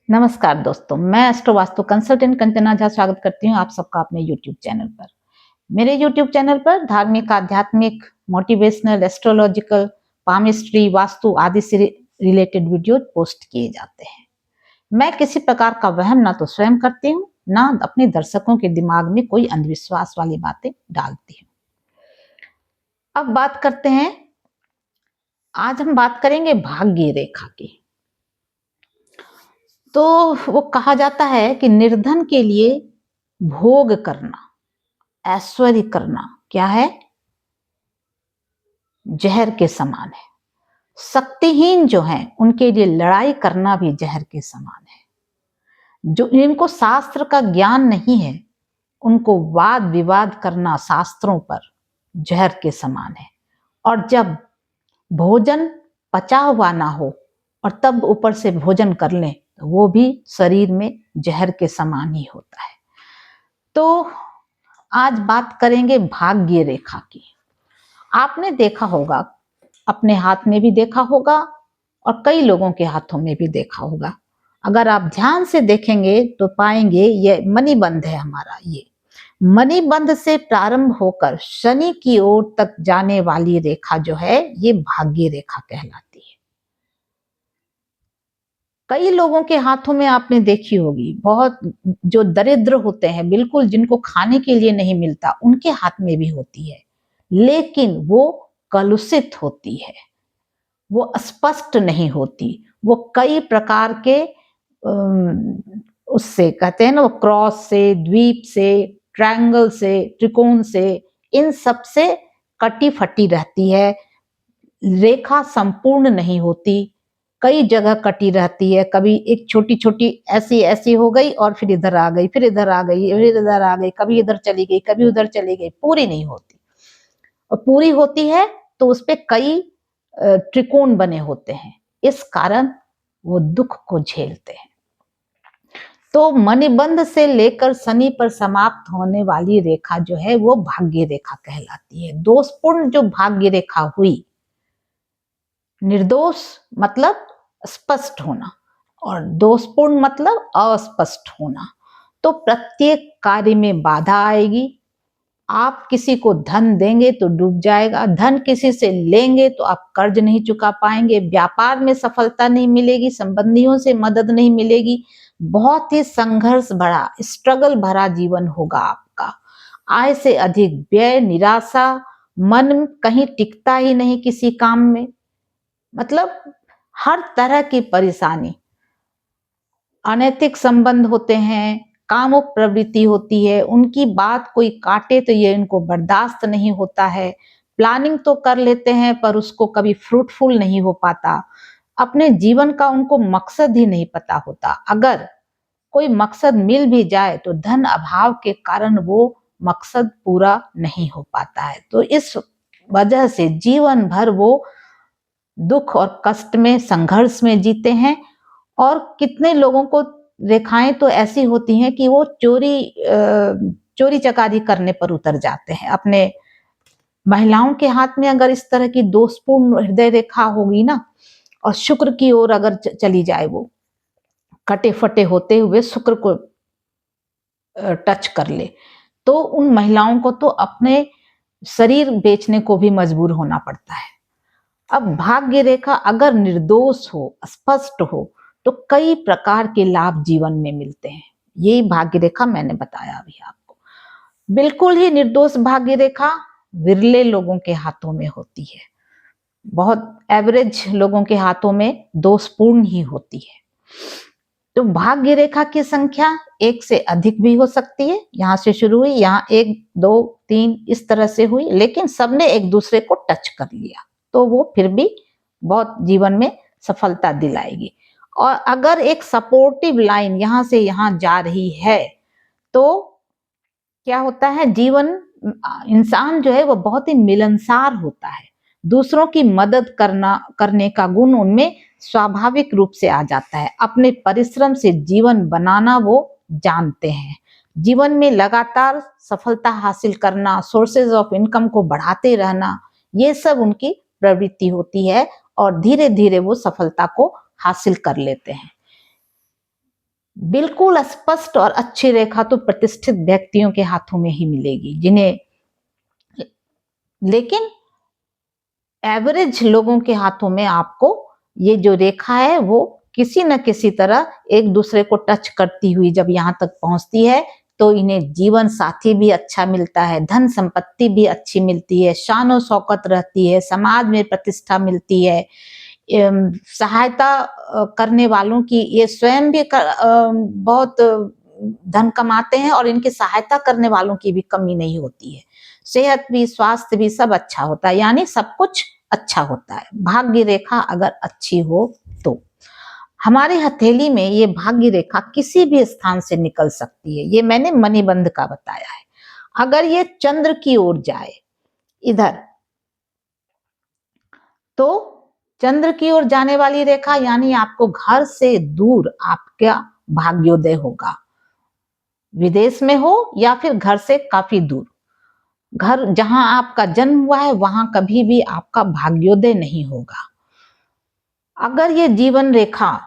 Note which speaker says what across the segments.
Speaker 1: नमस्कार दोस्तों, मैं एस्ट्रो वास्तु कंसल्टेंट कंचना झा स्वागत करती हूँ आप सबका अपने YouTube चैनल पर। मेरे YouTube चैनल पर धार्मिक, आध्यात्मिक, मोटिवेशनल, एस्ट्रोलॉजिकल, पामिस्ट्री, वास्तु आदि से रिलेटेड वीडियो पोस्ट किए जाते हैं। मैं किसी प्रकार का वहम ना तो स्वयं करती हूँ, ना अपने दर्शकों के दिमाग में कोई अंधविश्वास वाली बातें डालती हूँ। अब बात करते हैं, आज हम बात करेंगे भाग्य रेखा की। तो वो कहा जाता है कि निर्धन के लिए भोग करना, ऐश्वर्य करना क्या है? जहर के समान है। शक्तिहीन जो हैं उनके लिए लड़ाई करना भी जहर के समान है। जो जिनको शास्त्र का ज्ञान नहीं है उनको वाद विवाद करना शास्त्रों पर जहर के समान है। और जब भोजन पचा हुआ ना हो और तब ऊपर से भोजन कर लें तो वो भी शरीर में जहर के समान ही होता है। तो आज बात करेंगे भाग्य रेखा की। आपने देखा होगा, अपने हाथ में भी देखा होगा और कई लोगों के हाथों में भी देखा होगा। अगर आप ध्यान से देखेंगे तो पाएंगे ये मणिबंध है हमारा। ये मणिबंध से प्रारंभ होकर शनि की ओर तक जाने वाली रेखा जो है ये भाग्य रेखा कहलाती है। कई लोगों के हाथों में आपने देखी होगी, बहुत जो दरिद्र होते हैं, बिल्कुल जिनको खाने के लिए नहीं मिलता, उनके हाथ में भी होती है, लेकिन वो कलुषित होती है, वो स्पष्ट नहीं होती। वो कई प्रकार के उससे कहते हैं ना, वो क्रॉस से, द्वीप से, ट्रायंगल से, त्रिकोण से, इन सब से कटी फटी रहती है। रेखा संपूर्ण नहीं होती, कई जगह कटी रहती है। कभी एक छोटी छोटी ऐसी ऐसी हो गई और फिर इधर आ गई, फिर इधर आ गई, फिर इधर आ गई, कभी इधर चली गई, कभी उधर चली गई, पूरी नहीं होती। और पूरी होती है तो उस पे कई त्रिकोण बने होते हैं, इस कारण वो दुख को झेलते हैं। तो मणिबंध से लेकर शनि पर समाप्त होने वाली रेखा जो है वो भाग्य रेखा कहलाती है। दोषपूर्ण जो भाग्य रेखा हुई, निर्दोष मतलब स्पष्ट होना और दोषपूर्ण मतलब अस्पष्ट होना। तो प्रत्येक कार्य में बाधा आएगी। आप किसी को धन देंगे तो डूब जाएगा, धन किसी से लेंगे तो आप कर्ज नहीं चुका पाएंगे, व्यापार में सफलता नहीं मिलेगी, संबंधियों से मदद नहीं मिलेगी। बहुत ही संघर्ष भरा, स्ट्रगल भरा जीवन होगा आपका। आय से अधिक व्यय, निराशा, मन कहीं टिकता ही नहीं किसी काम में, मतलब हर तरह की परेशानी। अनैतिक संबंध होते हैं, कामुक प्रवृत्ति होती है, उनकी बात कोई काटे तो ये इनको बर्दाश्त नहीं होता है। प्लानिंग तो कर लेते हैं पर उसको कभी फ्रूटफुल नहीं हो पाता। अपने जीवन का उनको मकसद ही नहीं पता होता। अगर कोई मकसद मिल भी जाए तो धन अभाव के कारण वो मकसद पूरा नहीं हो पाता है। तो इस वजह से जीवन भर वो दुख और कष्ट में, संघर्ष में जीते हैं। और कितने लोगों को रेखाएं तो ऐसी होती हैं कि वो चोरी चकारी करने पर उतर जाते हैं। अपने महिलाओं के हाथ में अगर इस तरह की दोषपूर्ण हृदय रेखा होगी ना, और शुक्र की ओर अगर चली जाए, वो कटे फटे होते हुए शुक्र को टच कर ले, तो उन महिलाओं को तो अपने शरीर बेचने को भी मजबूर होना पड़ता है। अब भाग्य रेखा अगर निर्दोष हो, स्पष्ट हो, तो कई प्रकार के लाभ जीवन में मिलते हैं। यही भाग्य रेखा मैंने बताया अभी आपको। बिल्कुल ही निर्दोष भाग्य रेखा विरले लोगों के हाथों में होती है। बहुत एवरेज लोगों के हाथों में दोषपूर्ण ही होती है। तो भाग्य रेखा की संख्या एक से अधिक भी हो सकती है। यहाँ से शुरू हुई, यहाँ 1 2 3 इस तरह से हुई, लेकिन सबने एक दूसरे को टच कर लिया तो वो फिर भी बहुत जीवन में सफलता दिलाएगी। और अगर एक सपोर्टिव लाइन यहाँ से यहाँ जा रही है तो क्या होता है, जीवन, इंसान जो है वो बहुत ही मिलनसार होता है। दूसरों की मदद करने का गुण उनमें स्वाभाविक रूप से आ जाता है। अपने परिश्रम से जीवन बनाना वो जानते हैं। जीवन में लगातार सफलता हासिल करना, सोर्सेज ऑफ इनकम को बढ़ाते रहना, ये सब उनकी प्रवृत्ति होती है और धीरे धीरे वो सफलता को हासिल कर लेते हैं। बिल्कुल स्पष्ट और अच्छी रेखा तो प्रतिष्ठित व्यक्तियों के हाथों में ही मिलेगी, जिन्हें, लेकिन एवरेज लोगों के हाथों में आपको ये जो रेखा है वो किसी न किसी तरह एक दूसरे को टच करती हुई जब यहाँ तक पहुंचती है तो इन्हें जीवन साथी भी अच्छा मिलता है, धन संपत्ति भी अच्छी मिलती है, शान शौकत रहती है, समाज में प्रतिष्ठा मिलती है, सहायता करने वालों की, ये स्वयं भी बहुत धन कमाते हैं और इनकी सहायता करने वालों की भी कमी नहीं होती है, सेहत भी, स्वास्थ्य भी सब अच्छा होता है, यानी सब कुछ अच्छा होता है भाग्य रेखा अगर अच्छी हो तो। हमारे हथेली में ये भाग्य रेखा किसी भी स्थान से निकल सकती है, ये मैंने मणिबंध का बताया है। अगर ये चंद्र की ओर जाए इधर, तो चंद्र की ओर जाने वाली रेखा यानी आपको घर से दूर आपका भाग्योदय होगा, विदेश में हो या फिर घर से काफी दूर, घर जहां आपका जन्म हुआ है वहां कभी भी आपका भाग्योदय नहीं होगा। अगर ये जीवन रेखा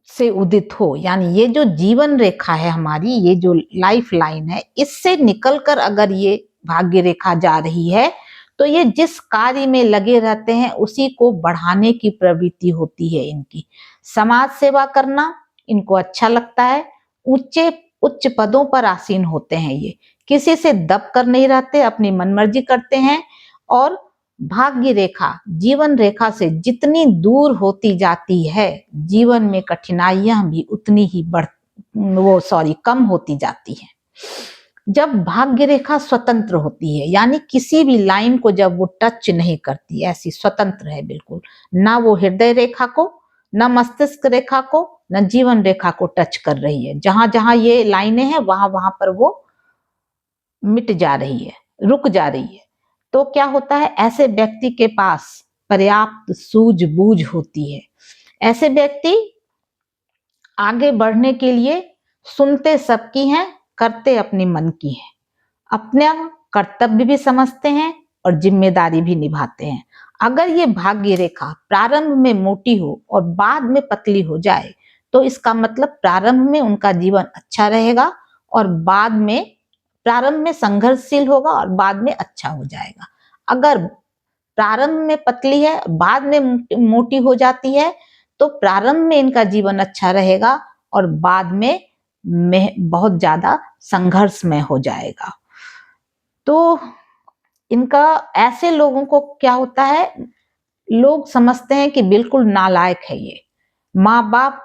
Speaker 1: से उदित हो, यानी ये जो जीवन रेखा है हमारी, ये जो लाइफ लाइन है, इससे निकलकर अगर ये भाग्य रेखा जा रही है तो ये जिस कार्य में लगे रहते हैं उसी को बढ़ाने की प्रवृत्ति होती है इनकी। समाज सेवा करना इनको अच्छा लगता है, ऊंचे उच्च पदों पर आसीन होते हैं, ये किसी से दब कर नहीं रहते, अपनी मनमर्जी करते हैं। और भाग्य रेखा जीवन रेखा से जितनी दूर होती जाती है जीवन में कठिनाइयां भी उतनी ही कम होती जाती हैं। जब भाग्य रेखा स्वतंत्र होती है, यानी किसी भी लाइन को जब वो टच नहीं करती, ऐसी स्वतंत्र है बिल्कुल, ना वो हृदय रेखा को, ना मस्तिष्क रेखा को, ना जीवन रेखा को टच कर रही है, जहां जहां ये लाइनें हैं वहां वहां पर वो मिट जा रही है, रुक जा रही है, तो क्या होता है, ऐसे व्यक्ति के पास पर्याप्त सूझबूझ होती है। ऐसे व्यक्ति आगे बढ़ने के लिए सुनते सबकी हैं, करते अपने मन की हैं, अपना कर्तव्य भी समझते हैं और जिम्मेदारी भी निभाते हैं। अगर ये भाग्य रेखा प्रारंभ में मोटी हो और बाद में पतली हो जाए तो इसका मतलब प्रारंभ में उनका जीवन अच्छा रहेगा और बाद में, प्रारंभ में संघर्षशील होगा और बाद में अच्छा हो जाएगा। अगर प्रारंभ में पतली है बाद में मोटी हो जाती है तो प्रारंभ में इनका जीवन अच्छा रहेगा और बाद में बहुत ज्यादा संघर्षमय हो जाएगा। तो इनका, ऐसे लोगों को क्या होता है, लोग समझते हैं कि बिल्कुल नालायक है ये, माँ बाप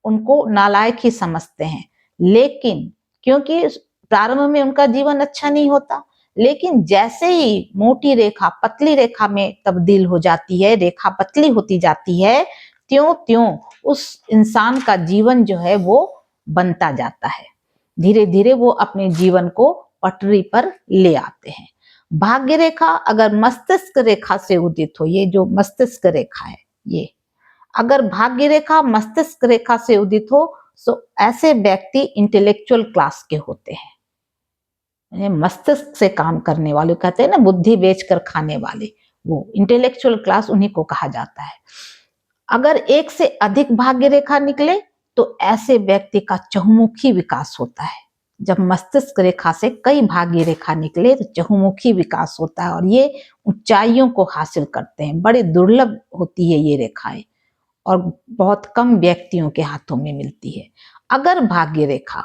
Speaker 1: उनको नालायक ही समझते हैं, लेकिन क्योंकि प्रारंभ में उनका जीवन अच्छा नहीं होता, लेकिन जैसे ही मोटी रेखा पतली रेखा में तब्दील हो जाती है, रेखा पतली होती जाती है, त्यों त्यों उस इंसान का जीवन जो है वो बनता जाता है, धीरे धीरे वो अपने जीवन को पटरी पर ले आते हैं। भाग्य रेखा अगर मस्तिष्क रेखा से उदित हो, ये जो मस्तिष्क रेखा है, ये अगर भाग्य रेखा मस्तिष्क रेखा से उदित हो तो ऐसे व्यक्ति इंटेलेक्चुअल क्लास के होते हैं, मस्तिष्क से काम करने वाले, कहते हैं ना बुद्धि बेचकर खाने वाले, वो इंटेलेक्चुअल क्लास उन्हीं को कहा जाता है। अगर एक से अधिक भाग्य रेखा निकले तो ऐसे व्यक्ति का चहुमुखी विकास होता है। जब मस्तिष्क रेखा से कई भाग्य रेखा निकले तो चहुमुखी विकास होता है और ये ऊंचाइयों को हासिल करते हैं। बड़ी दुर्लभ होती है ये रेखाएं और बहुत कम व्यक्तियों के हाथों में मिलती है। अगर भाग्य रेखा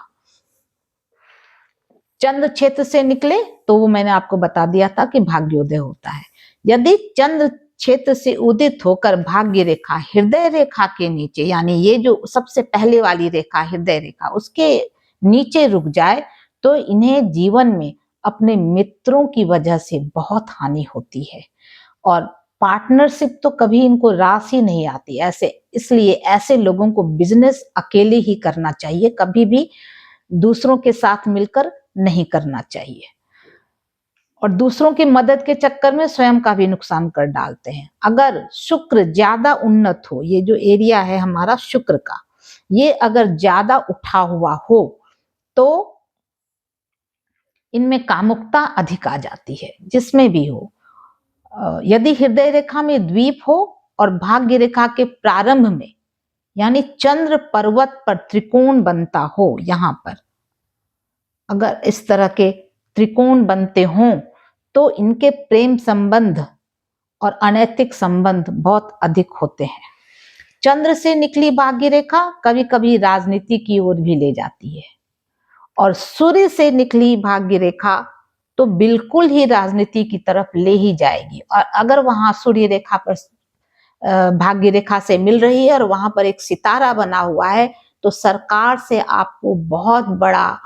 Speaker 1: चंद्र क्षेत्र से निकले तो वो मैंने आपको बता दिया था कि भाग्योदय होता है। यदि चंद्र क्षेत्र से उदित होकर भाग्य रेखा हृदय रेखा के नीचे, यानी ये जो सबसे पहले वाली रेखा हृदय रेखा, उसके नीचे रुक जाए तो इन्हें जीवन में अपने मित्रों की वजह से बहुत हानि होती है और पार्टनरशिप तो कभी इनको रास ही नहीं आती ऐसे। इसलिए ऐसे लोगों को बिजनेस अकेले ही करना चाहिए, कभी भी दूसरों के साथ मिलकर नहीं करना चाहिए और दूसरों की मदद के चक्कर में स्वयं का भी नुकसान कर डालते हैं। अगर शुक्र ज्यादा उन्नत हो, ये जो एरिया है हमारा शुक्र का, ये अगर ज्यादा उठा हुआ हो तो इनमें कामुकता अधिक आ जाती है, जिसमें भी हो। यदि हृदय रेखा में द्वीप हो और भाग्य रेखा के प्रारंभ में यानी चंद्र पर्वत पर त्रिकोण बनता हो, यहां पर अगर इस तरह के त्रिकोण बनते हों तो इनके प्रेम संबंध और अनैतिक संबंध बहुत अधिक होते हैं। चंद्र से निकली भाग्य रेखा कभी कभी राजनीति की ओर भी ले जाती है, और सूर्य से निकली भाग्य रेखा तो बिल्कुल ही राजनीति की तरफ ले ही जाएगी। और अगर वहां सूर्य रेखा पर भाग्य रेखा से मिल रही है और वहां पर एक सितारा बना हुआ है, तो सरकार से आपको बहुत बड़ा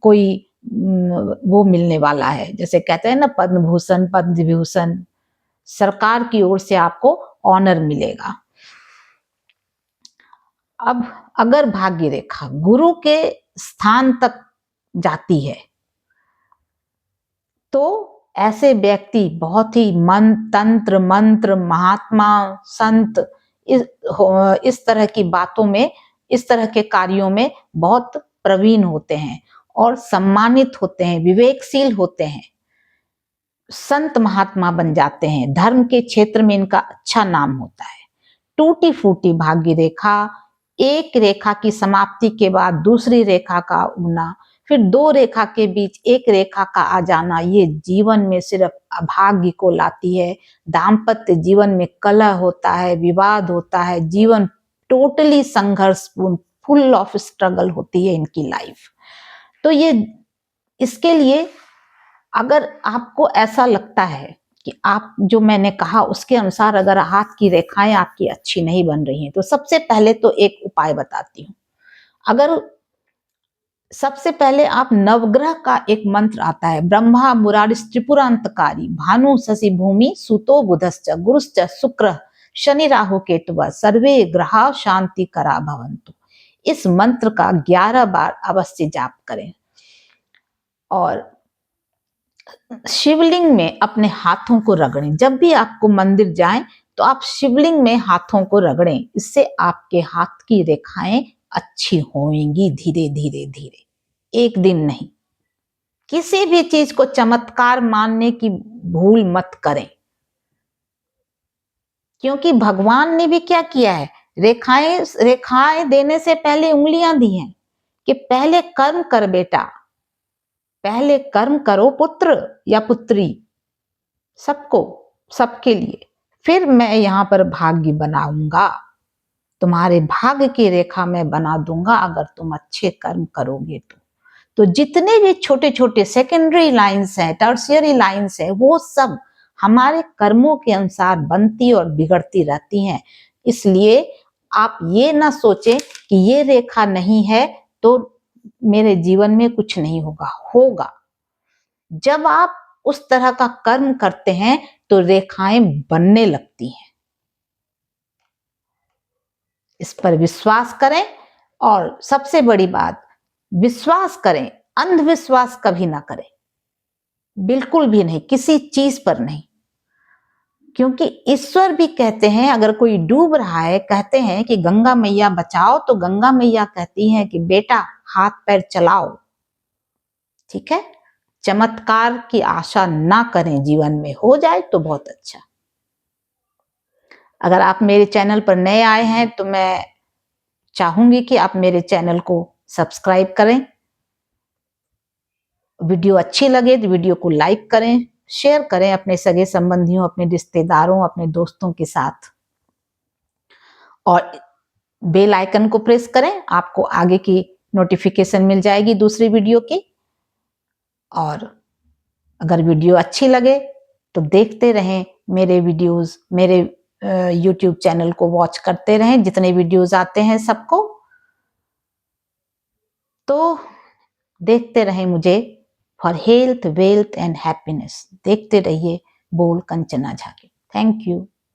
Speaker 1: कोई वो मिलने वाला है, जैसे कहते हैं ना पद्म भूषण, पद्म विभूषण, सरकार की ओर से आपको ऑनर मिलेगा। अब अगर भाग्य रेखा गुरु के स्थान तक जाती है तो ऐसे व्यक्ति बहुत ही तंत्र मंत्र, महात्मा, संत, इस तरह की बातों में, इस तरह के कार्यों में बहुत प्रवीण होते हैं और सम्मानित होते हैं, विवेकशील होते हैं, संत महात्मा बन जाते हैं। धर्म के क्षेत्र में इनका अच्छा नाम होता है। टूटी फूटी भाग्य रेखा, एक रेखा की समाप्ति के बाद दूसरी रेखा का उगना, फिर दो रेखा के बीच एक रेखा का आ जाना, ये जीवन में सिर्फ अभाग्य को लाती है। दाम्पत्य जीवन में कलह होता है, विवाद होता है, जीवन टोटली संघर्षपूर्ण, फुल ऑफ स्ट्रगल होती है इनकी लाइफ। तो ये इसके लिए अगर आपको ऐसा लगता है कि आप जो मैंने कहा उसके अनुसार अगर हाथ की रेखाएं आपकी अच्छी नहीं बन रही हैं, तो सबसे पहले तो एक उपाय बताती हूँ। अगर सबसे पहले आप नवग्रह का एक मंत्र आता है, ब्रह्मा मुरारिस त्रिपुरांतकारी भानु शशि भूमि सुतो बुधश्च गुरुश्च शुक्र शनि राहु केतु सर्वे ग्रहा शांति करा भवन्तु। इस मंत्र का 11 बार अवश्य जाप करें और शिवलिंग में अपने हाथों को रगड़ें। जब भी आपको मंदिर जाएं तो आप शिवलिंग में हाथों को रगड़ें, इससे आपके हाथ की रेखाएं अच्छी होंगी धीरे धीरे धीरे, एक दिन नहीं। किसी भी चीज को चमत्कार मानने की भूल मत करें, क्योंकि भगवान ने भी क्या किया है, रेखाएं देने से पहले उंगलियां दी हैं कि पहले कर्म कर बेटा, पहले कर्म करो पुत्र या पुत्री, सबको, सबके लिए, फिर मैं यहां पर भाग्य बनाऊंगा, तुम्हारे भाग्य की रेखा मैं बना दूंगा अगर तुम अच्छे कर्म करोगे तो जितने भी छोटे छोटे सेकेंडरी लाइंस हैं, टर्शियरी लाइंस हैं, वो सब हमारे कर्मों के अनुसार बनती और बिगड़ती रहती हैं। इसलिए आप ये ना सोचें कि ये रेखा नहीं है तो मेरे जीवन में कुछ नहीं होगा, होगा। जब आप उस तरह का कर्म करते हैं तो रेखाएं बनने लगती हैं। इस पर विश्वास करें, और सबसे बड़ी बात, विश्वास करें, अंधविश्वास कभी ना करें, बिल्कुल भी नहीं, किसी चीज पर नहीं। क्योंकि ईश्वर भी कहते हैं, अगर कोई डूब रहा है, कहते हैं कि गंगा मैया बचाओ, तो गंगा मैया कहती हैं कि बेटा हाथ पैर चलाओ। ठीक है, चमत्कार की आशा ना करें, जीवन में हो जाए तो बहुत अच्छा। अगर आप मेरे चैनल पर नए आए हैं तो मैं चाहूंगी कि आप मेरे चैनल को सब्सक्राइब करें। वीडियो अच्छी लगे तो वीडियो को लाइक करें, शेयर करें अपने सगे संबंधियों, अपने रिश्तेदारों, अपने दोस्तों के साथ, और बेल आइकन को प्रेस करें, आपको आगे की नोटिफिकेशन मिल जाएगी दूसरी वीडियो की। और अगर वीडियो अच्छी लगे तो देखते रहें मेरे वीडियोस, मेरे यूट्यूब चैनल को वॉच करते रहें, जितने वीडियोस आते हैं सबको, तो देखते रहें मुझे। For health, wealth and happiness देखते रहिए बोल कंचना झा के। Thank you.